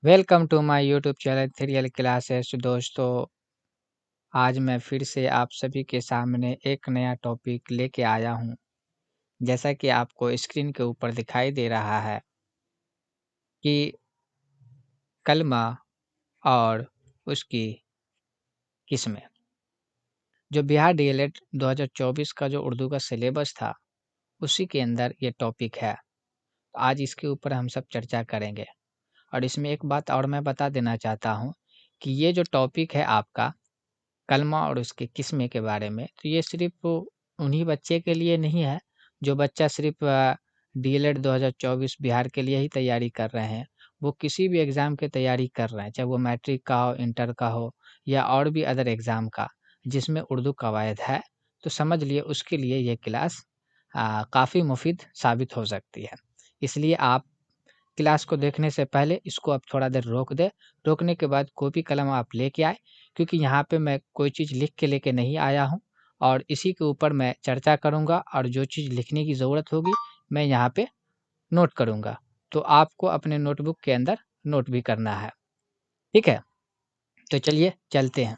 Welcome to my YouTube channel थ्रियल classes. दोस्तों, आज मैं फिर से आप सभी के सामने एक नया टॉपिक लेके आया हूँ। जैसा कि आपको स्क्रीन के ऊपर दिखाई दे रहा है कि कलमा और उसकी किस्में। जो बिहार डीएलएड 2024 का जो उर्दू का सिलेबस था, उसी के अंदर ये टॉपिक है। तो आज इसके ऊपर हम सब चर्चा करेंगे। और इसमें एक बात और मैं बता देना चाहता हूँ कि ये जो टॉपिक है आपका कलमा और उसकी किस्में के बारे में, तो ये सिर्फ़ उन्हीं बच्चे के लिए नहीं है, जो बच्चा सिर्फ़ डीएलएड 2024 बिहार के लिए ही तैयारी कर रहे हैं। वो किसी भी एग्ज़ाम की तैयारी कर रहे हैं, चाहे वो मैट्रिक का हो, इंटर का हो या और भी अदर एग्ज़ाम का, जिसमें उर्दू कवायद है, तो समझ लिए उसके लिए ये क्लास काफ़ी मुफ़ीद साबित हो सकती है। इसलिए आप क्लास को देखने से पहले इसको आप थोड़ा देर रोक दें। रोकने के बाद कॉपी कलम आप लेके आएँ, क्योंकि यहाँ पे मैं कोई चीज़ लिख के लेके नहीं आया हूँ और इसी के ऊपर मैं चर्चा करूँगा और जो चीज़ लिखने की ज़रूरत होगी, मैं यहाँ पे नोट करूँगा। तो आपको अपने नोटबुक के अंदर नोट भी करना है, ठीक है? तो चलिए चलते हैं।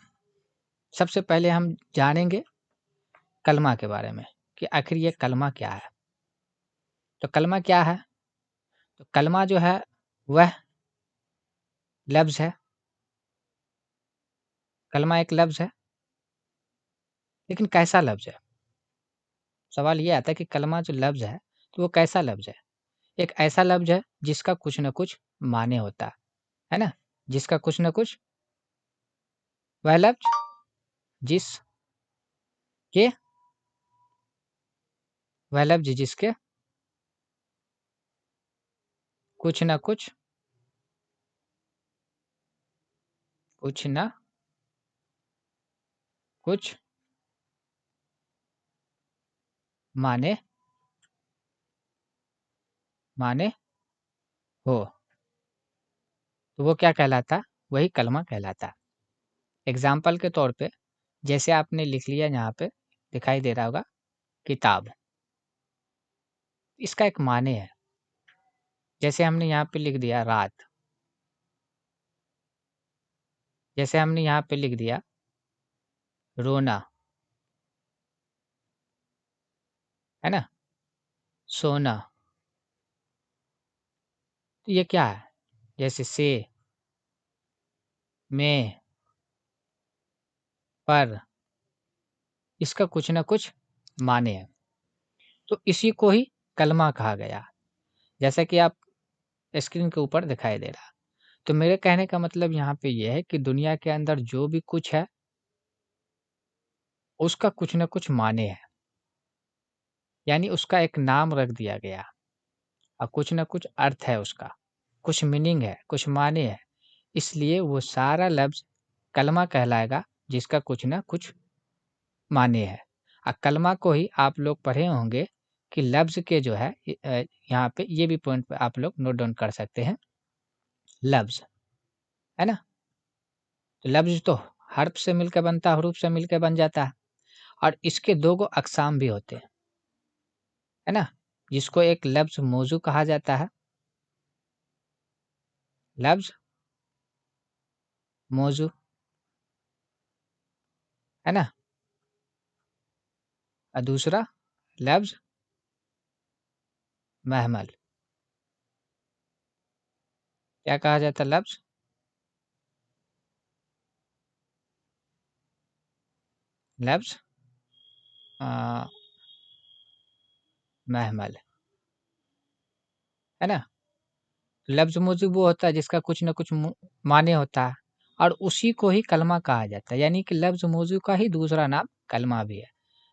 सबसे पहले हम जानेंगे कलमा के बारे में कि आखिर ये कलमा क्या है? तो कलमा क्या है? तो कलमा जो है वह लफ्ज़ है। कलमा एक लफ्ज़ है, लेकिन कैसा लफ्ज़ है? सवाल ये आता है कि कलमा जो लफ्ज़ है, तो वो कैसा लफ्ज़ है? एक ऐसा लफ्ज़ है जिसका कुछ न कुछ माने होता है ना? जिसका कुछ न कुछ वह लफ्ज़ जिसके वह लफ्ज़ जिसके कुछ न कुछ न कुछ माने माने हो, तो वो क्या कहलाता है? वही कलमा कहलाता है। एग्ज़ाम्पल के तौर पे जैसे आपने लिख लिया यहाँ पे दिखाई दे रहा होगा किताब, इसका एक माने है। जैसे हमने यहाँ पे लिख दिया रात, जैसे हमने यहाँ पे लिख दिया रोना, है ना? सोना, तो ये क्या है? जैसे में, पर, इसका कुछ न कुछ माने है। तो इसी को ही कलमा कहा गया। जैसा कि आप स्क्रीन के ऊपर दिखाई दे रहा। तो मेरे कहने का मतलब यहाँ पे ये है कि दुनिया के अंदर जो भी कुछ है, उसका कुछ न कुछ माने है। यानी उसका एक नाम रख दिया गया और कुछ न कुछ अर्थ है उसका, कुछ मीनिंग है, कुछ माने है। इसलिए वो सारा लफ्ज़ कलमा कहलाएगा जिसका कुछ न कुछ माने है। कलमा को ही आप लोग पढ़े होंगे कि लफ्ज़ के जो है यहाँ पे ये भी पॉइंट पे आप लोग नोट डाउन कर सकते हैं, लफ्ज़, है ना? तो लफ्ज़ तो हर्फ से मिलकर बनता है, हरूफ से मिलके बन जाता है और इसके 2 गो अक़साम भी होते हैं, है ना? जिसको एक लफ्ज़ मौजू कहा जाता है, लफ्ज़ मौजू, है ना? और दूसरा लफ्ज़ महमल। क्या कहा जाता है लफ्ज़? लफ्ज़ अ, महमल, है ना? लफ्ज़ मौजू वो होता है जिसका कुछ न कुछ माने होता है और उसी को ही कलमा कहा जाता है। यानी कि लफ्ज़ मौजू का ही दूसरा नाम कलमा भी है।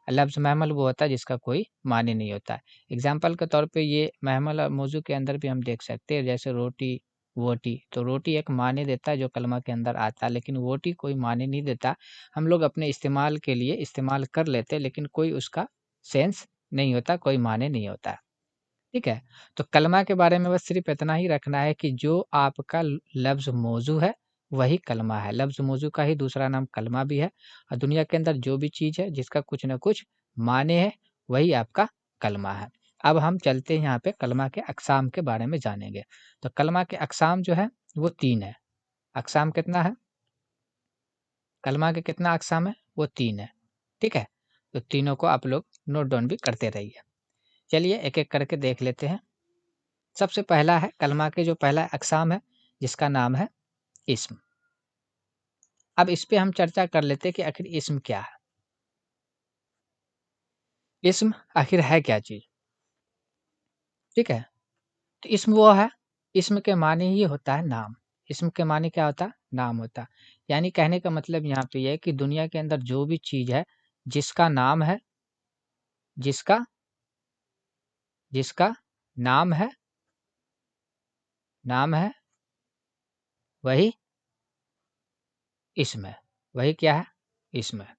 लफ्ज़ महमल वो होता है जिसका कोई माने नहीं होता है। एग्ज़ाम्पल के तौर पे ये महमल और मौजू के अंदर भी हम देख सकते हैं, जैसे रोटी, वोटी। तो रोटी एक माने देता है जो कलमा के अंदर आता है, लेकिन वोटी कोई माने नहीं देता। हम लोग अपने इस्तेमाल के लिए इस्तेमाल कर लेते हैं, लेकिन कोई उसका सेंस नहीं होता, कोई माने नहीं होता। ठीक है? तो कलमा के बारे में बस सिर्फ़ इतना ही रखना है कि जो आपका लफ्ज़ मौजू है, वही कलमा है। लफ्ज़ मौजू का ही दूसरा नाम कलमा भी है और दुनिया के अंदर जो भी चीज़ है जिसका कुछ न कुछ माने है, वही आपका कलमा है। अब हम चलते हैं यहाँ पे कलमा के अक़साम के बारे में जानेंगे। तो कलमा के अक़साम जो है वो 3 है। अक़साम कितना है? कलमा के कितना अक़साम है? वो 3 है। ठीक है? तो तीनों को आप लोग नोट डाउन भी करते रहिए। चलिए एक-एक करके देख लेते हैं। सबसे पहला है कलमा के जो पहला अक़साम है जिसका नाम है इस्म। अब इस पे हम चर्चा कर लेते हैं कि आखिर इस्म क्या है? इस्म आखिर है क्या चीज़? ठीक है? तो इस्म वो है, इस्म के माने ही होता है नाम। इस्म के माने क्या होता है? नाम होता है। यानी कहने का मतलब यहाँ पे ये है कि दुनिया के अंदर जो भी चीज़ है, जिसका नाम है जिसका जिसका नाम है नाम है, वही इस्म है। वही क्या है? इस्म है।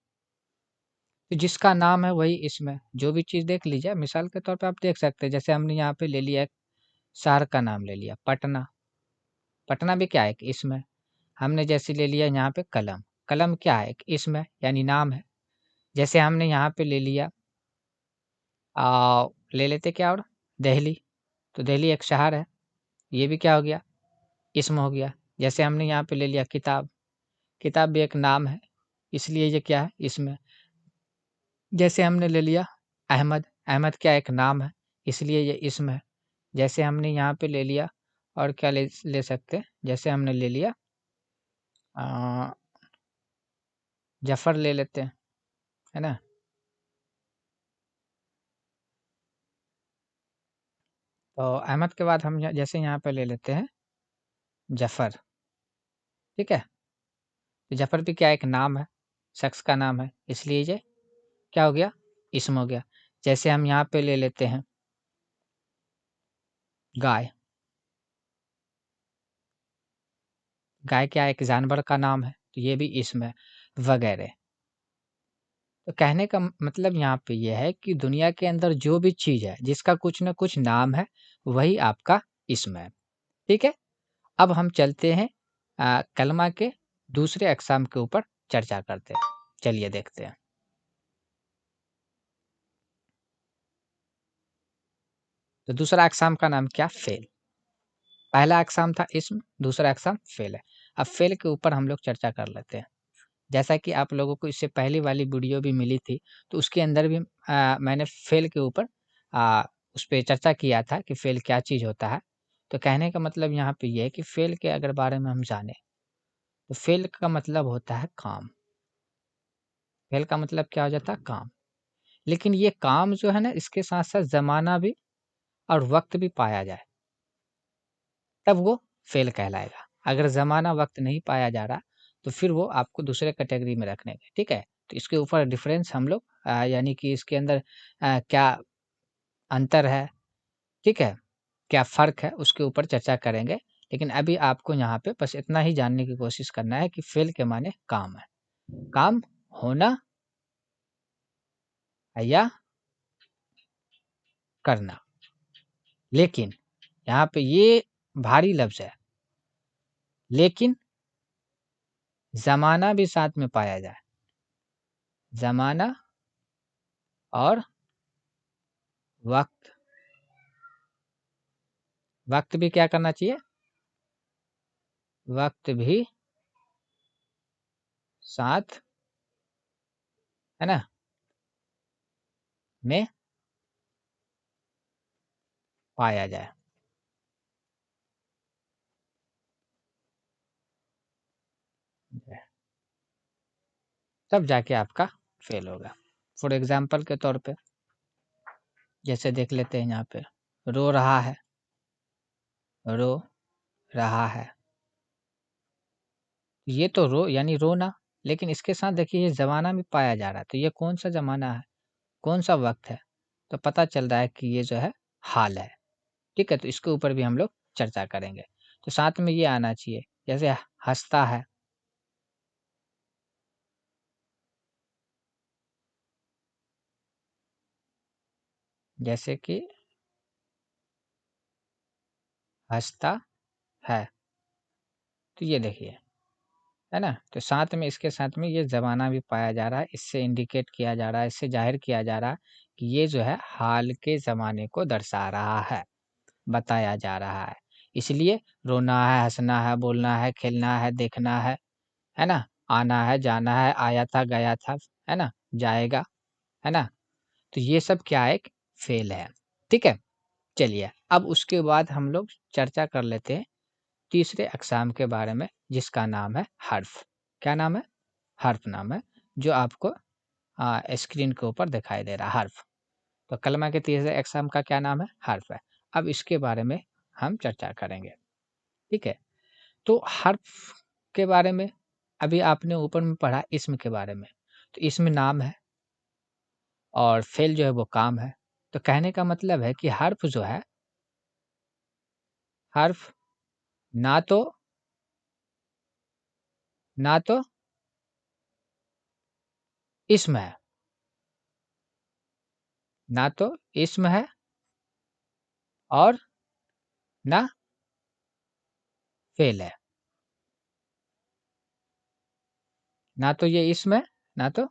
तो जिसका नाम है वही इस्म है। जो भी चीज़ देख लीजिए, मिसाल के तौर पे आप देख सकते हैं, जैसे हमने यहाँ पे ले लिया एक शहर का नाम ले लिया, पटना। पटना भी क्या है? एक इस्म है। हमने जैसे ले लिया यहाँ पे कलम। कलम क्या है? एक इस्म है, यानी नाम है। जैसे हमने यहाँ पे ले लिया ले लेते क्या और? दिल्ली। तो दिल्ली एक शहर है। ये भी क्या हो गया? इस्म हो गया। जैसे हमने यहाँ पे ले लिया किताब। किताब भी एक नाम है, इसलिए ये क्या है? इस्म है। जैसे हमने ले लिया अहमद। अहमद क्या एक नाम है, इसलिए ये इस्म है। जैसे हमने यहाँ पे ले लिया और क्या ले सकते हैं? जैसे हमने ले लिया अ, जफ़र ले लेते हैं, है ना? तो अहमद के बाद हम जैसे यहाँ पे ले लेते हैं जफ़र, ठीक है? तो जफ़र भी क्या एक नाम है, शख्स का नाम है, इसलिए ये क्या हो गया? इस्म हो गया। जैसे हम यहाँ पे ले लेते हैं गाय। गाय क्या एक जानवर का नाम है, तो ये भी इस्म है, वगैरह। तो कहने का मतलब यहाँ पे ये है कि दुनिया के अंदर जो भी चीज़ है, जिसका कुछ न कुछ नाम है, वही आपका इस्म है। ठीक है? अब हम चलते हैं कलमा के दूसरे अक़साम के ऊपर चर्चा करते हैं। चलिए देखते हैं। तो दूसरा अक़साम का नाम क्या? फ़ेल। पहला अक़साम था इस्म, दूसरा अक़साम फ़ेल है। अब फ़ेल के ऊपर हम लोग चर्चा कर लेते हैं। जैसा कि आप लोगों को इससे पहली वाली वीडियो भी मिली थी, तो उसके अंदर भी मैंने फ़ेल के ऊपर अ, उस पे चर्चा किया था कि फ़ेल क्या चीज़ होता है। तो कहने का मतलब यहाँ पे ये है कि फ़ेल के अगर बारे में हम जानें, तो फ़ेल का मतलब होता है काम। फ़ेल का मतलब क्या हो जाता है? काम। लेकिन ये काम जो है ना, इसके साथ-साथ ज़माना भी और वक़्त भी पाया जाए, तब वो फ़ेल कहलाएगा। अगर ज़माना वक़्त नहीं पाया जा रहा, तो फिर वो आपको दूसरे कैटेगरी में रखने का, ठीक है? तो इसके ऊपर डिफ़रेंस हम लोग यानी कि इसके अंदर क्या अंतर है, ठीक है? क्या फ़र्क है, उसके ऊपर चर्चा करेंगे। लेकिन अभी आपको यहाँ पे बस इतना ही जानने की कोशिश करना है कि फ़ेल के माने काम है। काम होना या करना। लेकिन यहाँ पे ये भारी लफ्ज़ है, लेकिन ज़माना भी साथ में पाया जाए। ज़माना और वक़्त, वक़्त भी क्या करना चाहिए? वक़्त भी साथ, है ना? में पाया जाए। तब जाके आपका फ़ेल होगा। फ़ॉर एग्ज़ाम्पल के तौर पे जैसे देख लेते हैं यहाँ पे, रो रहा है, रो रहा है। ये तो रो यानी रोना, लेकिन इसके साथ देखिए ये ज़माना भी पाया जा रहा है, तो ये कौन-सा ज़माना है, कौन-सा वक़्त है? तो पता चल रहा है कि ये जो है हाल है, ठीक है? तो इसके ऊपर भी हम लोग चर्चा करेंगे। तो साथ में ये आना चाहिए, जैसे हँसता है, जैसे कि हँसता है, तो ये देखिए, है ना? तो साथ में इसके साथ में ये ज़माना भी पाया जा रहा है, इससे इंडिकेट किया जा रहा है, इससे ज़ाहिर किया जा रहा है कि ये जो है हाल के ज़माने को दर्शा रहा है, बताया जा रहा है। इसलिए रोना है, हँसना है, बोलना है, खेलना है ना? आना है, जाना है, आया था, गया था, है ना? जाएगा, है ना? तो ये सब क्या है? एक फ़ेल है, ठीक है? चलिए, अब उसके बाद हम लोग चर्चा कर लेते हैं तीसरे अक़साम के बारे में, जिसका नाम है हर्फ़। क्या नाम है? हर्फ़ नाम है, जो आपको स्क्रीन के ऊपर दिखाई दे रहा है, हर्फ़। तो कलमा के तीसरे अक़साम का क्या नाम है? हर्फ़ है। अब इसके बारे में हम चर्चा करेंगे, ठीक है? तो हर्फ़ के बारे में अभी आपने ऊपर में पढ़ा इस्म के बारे में, तो इस्म नाम है और फ़ेल जो है वो काम है। तो कहने का मतलब है कि हर्फ़ जो है, हर्फ़ ना तो ना तो इस्म है, ना तो इस्म है और ना फ़ेल है। ना तो ये इस्म है, ना तो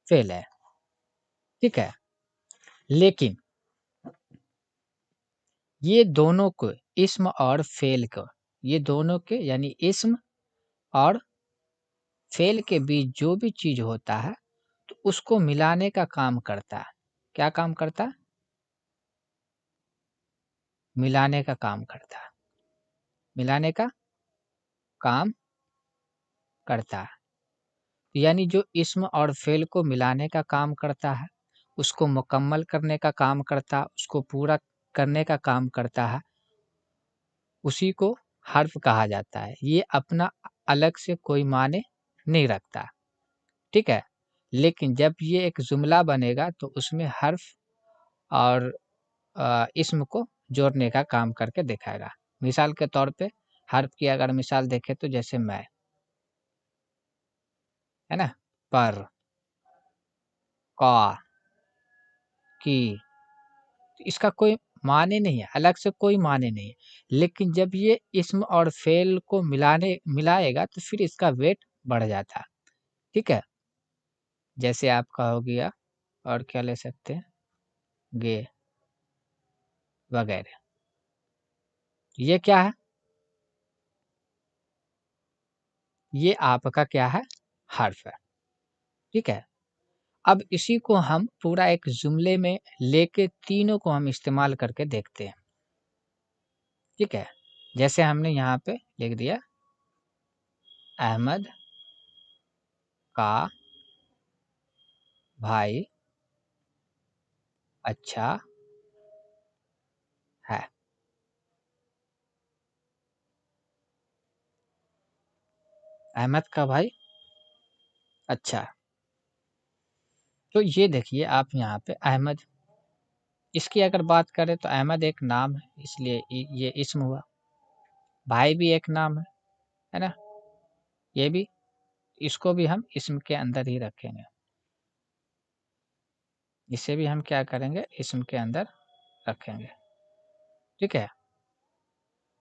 फ़ेल है, ठीक है? लेकिन ये दोनों को इस्म और फ़ेल को ये दोनों के यानी इस्म और फ़ेल के बीच जो भी चीज़ होता है, तो उसको मिलाने का काम करता है। क्या काम करता है? मिलाने का काम करता है। मिलाने का काम करता है। यानी जो इस्म और फ़ेल को मिलाने का काम करता है, उसको मुकम्मल करने का काम करता है, उसको पूरा करने का काम करता है, उसी को हर्फ़ कहा जाता है। ये अपना अलग से कोई माने नहीं रखता, ठीक है? लेकिन जब ये एक जुमला बनेगा तो उसमें हर्फ़ और इस्म को जोड़ने का काम करके दिखाएगा। मिसाल के तौर पे हर्फ़ की अगर मिसाल देखें तो जैसे मैं, है ना? पर, का, की, इसका कोई माने नहीं है, अलग से कोई माने नहीं है। लेकिन जब ये इस्म और फ़ेल को मिलाएगा तो फिर इसका वेट बढ़ जाता है, ठीक है? जैसे आपका हो गया और क्या ले सकते हैं? गे वगैरह। ये क्या है? ये आपका क्या है? हर्फ़ है, ठीक है? अब इसी को हम पूरा एक जुमले में लेके तीनों को हम इस्तेमाल करके देखते हैं, ठीक है? जैसे हमने यहाँ पे लिख दिया अहमद का भाई अच्छा है। अहमद का भाई अच्छा है। तो ये देखिए आप यहाँ पे अहमद, इसकी अगर बात करें तो अहमद एक नाम है इसलिए ये इस्म हुआ। भाई भी एक नाम है ना? ये भी, इसको भी हम इस्म के अंदर ही रखेंगे। इसे भी हम क्या करेंगे? इस्म के अंदर रखेंगे, ठीक है?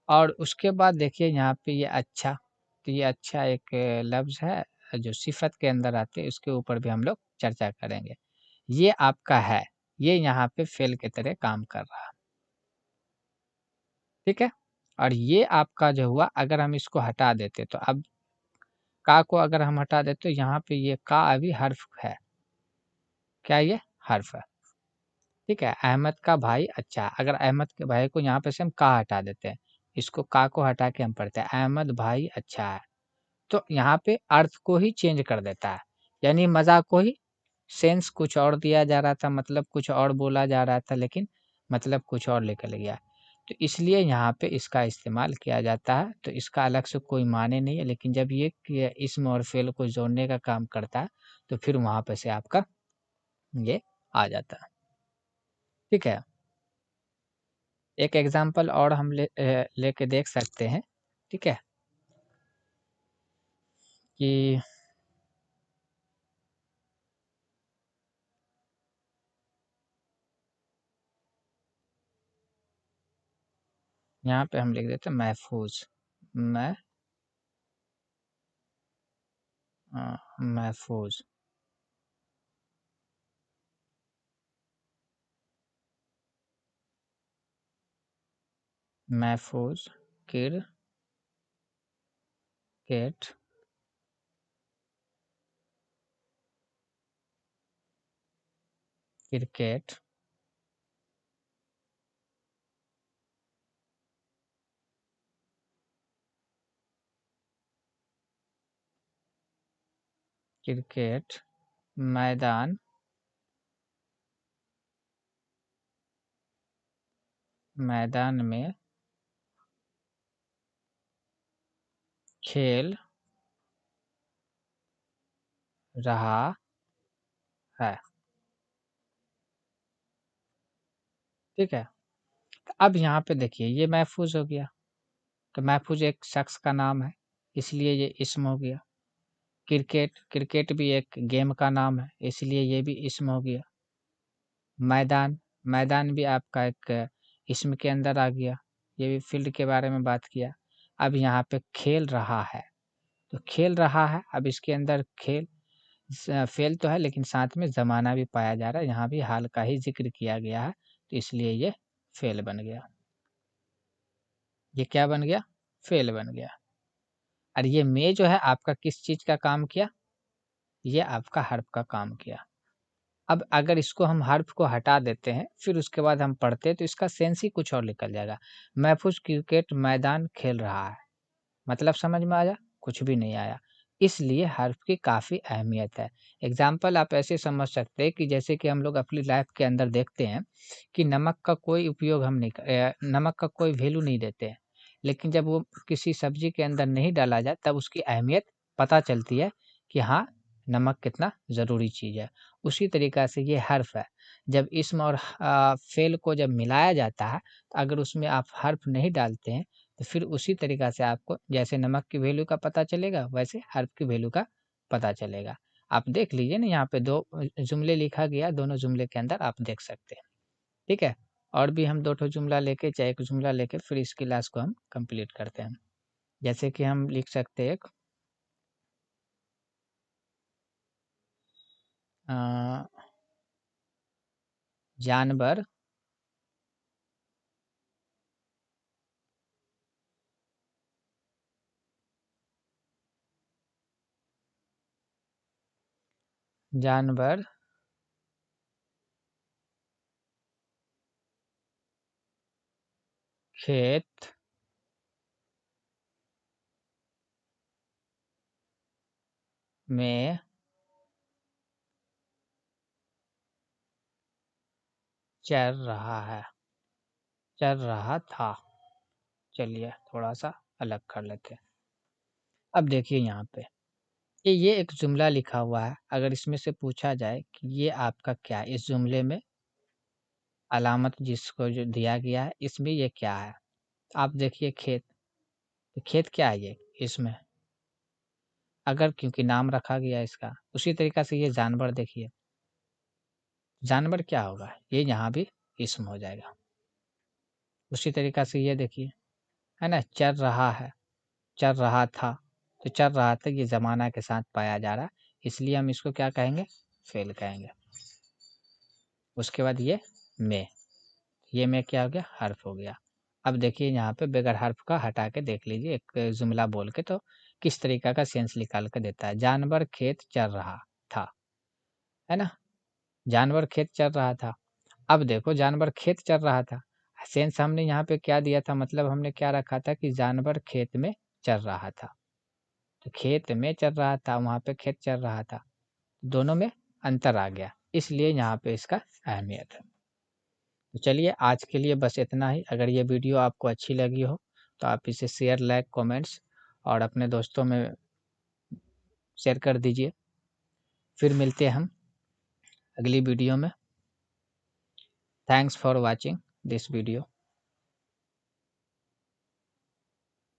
और उसके बाद देखिए यहाँ पे ये अच्छा, तो ये अच्छा एक लफ्ज़ है जो सिफ़त के अंदर आते हैं, उसके ऊपर भी हम लोग चर्चा करेंगे। ये आपका है, ये यहाँ पे फ़ेल की तरह काम कर रहा है, ठीक है? और ये आपका जो हुआ अगर हम इसको हटा देते तो अब का को अगर हम हटा दें तो यहाँ पे ये का अभी हर्फ़ है। क्या ये? हर्फ़ है, ठीक है? अहमद का भाई अच्छा है, अगर अहमद के भाई को यहाँ पे से हम का हटा देते हैं, इसको का को हटा के हम पढ़ते हैं अहमद भाई अच्छा है। तो यहाँ पे अर्थ को ही चेंज कर देता है, यानी मज़ाक को ही सेंस कुछ और दिया जा रहा था, मतलब कुछ और बोला जा रहा था, लेकिन मतलब कुछ और निकल गया। तो इसलिए यहाँ पे इसका इस्तेमाल किया जाता है, तो इसका अलग से कोई माने नहीं है, लेकिन जब ये कि इस्म और फ़ेल को जोड़ने का काम करता है, तो फिर वहाँ पे से आपका ये आ जाता है, ठीक है? एक एग्ज़ाम्पल और हम लेके देख सकते हैं, ठीक है? कि यहाँ पे हम लिख देते हैं महफ़ूज़, महफ़ूज़, महफूज, महफूज, क्रिकेट, क्रिकेट, क्रिकेट मैदान, मैदान में खेल रहा है। ठीक है, तो अब यहाँ पे देखिए ये महफूज हो गया, तो महफूज एक शख्स का नाम है, इसलिए ये इस्म हो गया। क्रिकेट, क्रिकेट भी एक गेम का नाम है, इसलिए ये भी इस्म हो गया। मैदान, मैदान भी आपका एक इस्म के अंदर आ गया, ये भी फील्ड के बारे में बात किया। अब यहाँ पे खेल रहा है, तो खेल रहा है, अब इसके अंदर खेल फेल तो है लेकिन साथ में ज़माना भी पाया जा रहा है, यहाँ भी हाल का ही ज़िक्र किया गया है, तो इसलिए ये फेल बन गया। ये क्या बन गया? फेल बन गया। और ये में जो है आपका किस चीज़ का काम किया? ये आपका हर्फ का काम किया। अब अगर इसको हम हर्फ को हटा देते हैं, फिर उसके बाद हम पढ़ते हैं तो इसका सेंस ही कुछ और निकल जाएगा। महफूज क्रिकेट मैदान खेल रहा है, मतलब समझ में आया? कुछ भी नहीं आया। इसलिए हर्फ की काफ़ी अहमियत है। एग्ज़ाम्पल आप ऐसे समझ सकते हैं कि जैसे कि हम लोग अपनी लाइफ़ के अंदर देखते हैं कि नमक का कोई उपयोग हम नहीं नमक का कोई वैल्यू नहीं देते हैं। लेकिन जब वो किसी सब्ज़ी के अंदर नहीं डाला जाए तब उसकी अहमियत पता चलती है कि हाँ, नमक कितना ज़रूरी चीज़ है। उसी तरीक़ा से ये हर्फ है। जब इस्म और फ़ेल को जब मिलाया जाता है, तो अगर उसमें आप हर्फ नहीं डालते हैं तो फिर उसी तरीक़ा से आपको जैसे नमक की वैल्यू का पता चलेगा, वैसे हर्फ की वैल्यू का पता चलेगा। आप देख लीजिए ना यहाँ पे 2 जुमले लिखा गया, दोनों जुमले के अंदर आप देख सकते हैं। ठीक है? और भी हम 2 ठो जुमला लेके चाहे 1 जुमला लेके फिर इस क्लास को हम कंप्लीट करते हैं। जैसे कि हम लिख सकते हैं एक अ, जानवर जानवर खेत में चर रहा है, चर रहा था। चलिए थोड़ा-सा अलग कर लेते हैं। अब देखिए यहाँ पे ये एक जुमला लिखा हुआ है, अगर इसमें से पूछा जाए कि ये आपका क्या है? इस जुमले में अलामत जिसको जो दिया गया है, इसमें ये क्या है? आप देखिए खेत, तो खेत क्या है ये इसमें? अगर क्योंकि नाम रखा गया है इसका, उसी तरीक़ा से ये जानवर देखिए, जानवर क्या होगा? ये यहाँ भी इस्म हो जाएगा। उसी तरीक़ा से ये देखिए, है ना? चर रहा है, चर रहा था, तो चर रहा था ये ज़माना के साथ पाया जा रहा है, इसलिए हम इसको क्या कहेंगे? फ़ेल कहेंगे। उसके बाद ये में क्या हो गया? हर्फ हो गया। अब देखिए यहाँ पे बगैर हर्फ का हटा के देख लीजिए एक जुमला बोल के तो किस तरीक़ा का सेंस निकाल के देता है। जानवर खेत चर रहा था, है ना? जानवर खेत चर रहा था। अब देखो जानवर खेत चर रहा था, सेंस हमने यहाँ पे क्या दिया था मतलब हमने क्या रखा था कि जानवर खेत में चर रहा था। तो खेत में चर रहा था, वहाँ पे खेत चर रहा था। दोनों में अंतर आ गया, इसलिए यहाँ पे इसका अहमियत है। तो चलिए आज के लिए बस इतना ही। अगर ये वीडियो आपको अच्छी लगी हो तो आप इसे शेयर, लाइक, कमेंट्स और अपने दोस्तों में शेयर कर दीजिए। फिर मिलते हैं हम अगली वीडियो में। Thanks for watching this video.